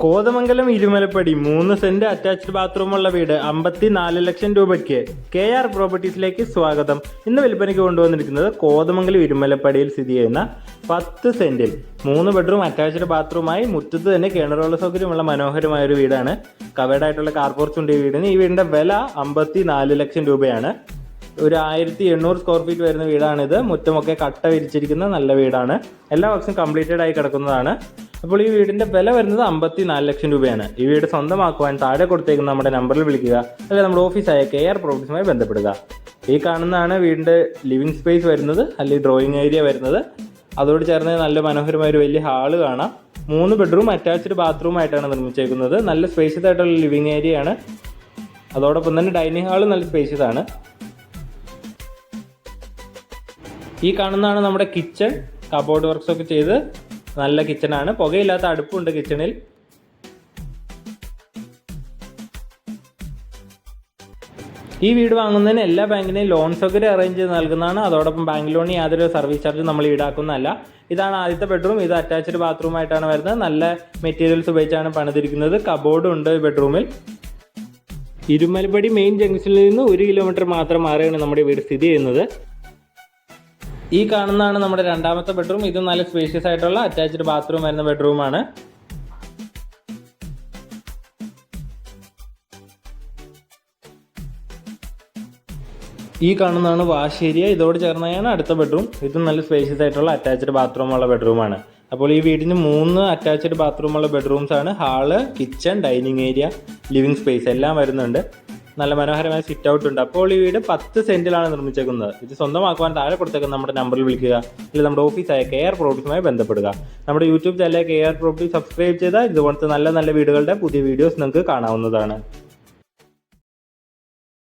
Kothamangalam Irumalappady 3 saint attached ബാത്റൂമുള്ള വീട് 54 ലക്ഷം രൂപയ്ക്ക് KR പ്രോപ്പർട്ടീസിലേക്ക് സ്വാഗതം. ഇന്ന് വിൽപ്പനയ്ക്ക് കൊണ്ടുവന്നിരിക്കുന്നത് കോതമംഗലം ഇരുമലപ്പടിയിൽ സ്ഥിതി ചെയ്യുന്ന 10 സെന്റിൽ 3 ബെഡ്റൂം അറ്റാച്ച്ഡ് ബാത്റൂമായി മുറ്റത്ത് തന്നെ കിണറുള്ള സൗകര്യമുള്ള മനോഹരമായ ഒരു വീടാണ്. കവേർഡ് ആയിട്ടുള്ള കാർപോർച്ച് ഉണ്ട് ഈ വീടിന്. ഈ വീടിന്റെ വില 54 ലക്ഷം രൂപയാണ്. ഒരു 1800 സ്ക്വയർ ഫീറ്റ് വരുന്ന വീടാണിത്. മുറ്റമൊക്കെ കട്ട വിരിച്ചിരിക്കുന്ന നല്ല വീടാണ്. എല്ലാ വർഷവും കംപ്ലീറ്റഡ് ആയി കിടക്കുന്നതാണ്. അപ്പോൾ ഈ വീടിന്റെ വില വരുന്നത് 54 ലക്ഷം രൂപയാണ്. ഈ വീട് സ്വന്തമാക്കുവാൻ താഴെ കൊടുത്തേക്കുന്ന നമ്മുടെ നമ്പറിൽ വിളിക്കുക, അല്ലെങ്കിൽ നമ്മുടെ ഓഫീസായ KR പ്രോപ്പർട്ടീസുമായി ബന്ധപ്പെടുക. ഈ കാണുന്നതാണ് വീടിന്റെ ലിവിംഗ് സ്പേസ് വരുന്നത്, അല്ലെങ്കിൽ ഡ്രോയിങ് ഏരിയ വരുന്നത്. അതോട് ചേർന്ന് നല്ല മനോഹരമായ ഒരു വലിയ ഹാള് കാണാം. 3 ബെഡ്റൂം അറ്റാച്ച്ഡ് ബാത്റൂം ആയിട്ടാണ് നിർമ്മിച്ചേക്കുന്നത്. നല്ല സ്പേഷ്യസ് ആയിട്ടുള്ള ലിവിംഗ് ഏരിയ ആണ്. അതോടൊപ്പം തന്നെ ഡൈനിങ് ഹാളും നല്ല സ്പേഷ്യസ് ആണ്. ഈ കാണുന്നതാണ് നമ്മുടെ കിച്ചൺ. കബോർഡ് വർക്ക്സ് ഒക്കെ ചെയ്ത് നല്ല കിച്ചണാണ്. പുകയില്ലാത്ത അടുപ്പുണ്ട് കിച്ചണിൽ. ഈ വീട് വാങ്ങുന്നതിന് എല്ലാ ബാങ്കിനെയും ലോൺ സൗകര്യം അറേഞ്ച് ചെയ്ത് നൽകുന്നതാണ്. അതോടൊപ്പം ബാങ്ക് ലോണിന് യാതൊരു സർവീസ് ചാർജ് നമ്മൾ ഈടാക്കുന്നതല്ല. ഇതാണ് ആദ്യത്തെ ബെഡ്റൂം. ഇത് അറ്റാച്ച്ഡ് ബാത്റൂം ആയിട്ടാണ് വരുന്നത്. നല്ല മെറ്റീരിയൽസ് ഉപയോഗിച്ചാണ് പണിതിരിക്കുന്നത്. കബോർഡും ഉണ്ട് ബെഡ്റൂമിൽ. ഇരുമലപ്പടി മെയിൻ ജംഗ്ഷനിൽ നിന്ന് 1 കിലോമീറ്റർ മാത്രം മാറിയാണ് നമ്മുടെ വീട് സ്ഥിതി ചെയ്യുന്നത്. ഈ കാണുന്നതാണ് നമ്മുടെ രണ്ടാമത്തെ ബെഡ്റൂം. ഇത് നല്ല സ്പേഷ്യസ് ആയിട്ടുള്ള അറ്റാച്ച്ഡ് ബാത്റൂം വരുന്ന ബെഡ്റൂമാണ്. ഈ കാണുന്നതാണ് വാഷ് ഏരിയ. ഇതോട് ചേർന്നാണ് അടുത്ത ബെഡ്റൂം. ഇതും നല്ല സ്പേഷ്യസ് ആയിട്ടുള്ള അറ്റാച്ച്ഡ് ബാത്റൂം ഉള്ള ബെഡ്റൂമാണ്. അപ്പോൾ ഈ വീടിന് 3 അറ്റാച്ച്ഡ് ബാത്റൂം ഉള്ള ബെഡ്റൂംസ് ആണ്. Hall, kitchen, dining area, living space എല്ലാം വരുന്നുണ്ട്. നല്ല മനോഹരമായ സിറ്റ് ഔട്ട് ഉണ്ട്. അപ്പോൾ ഈ വീട് 10 സെന്റിലാണ് നിർമ്മിച്ചേക്കുന്നത്. ഇത് സ്വന്തമാക്കുവാൻ താഴെ കൊടുത്തേക്കുന്ന നമ്മുടെ നമ്പറിൽ വിളിക്കുക, അല്ലെങ്കിൽ നമ്മുടെ ഓഫീസായ KR പ്രോപ്പർട്ടീസുമായി ബന്ധപ്പെടുക. നമ്മുടെ YouTube channel KR property subscribe ചെയ്താൽ ഇതുപോലത്തെ നല്ല നല്ല വീടുകളുടെ പുതിയ വീഡിയോസ് നിങ്ങൾക്ക് കാണാവുന്നതാണ്.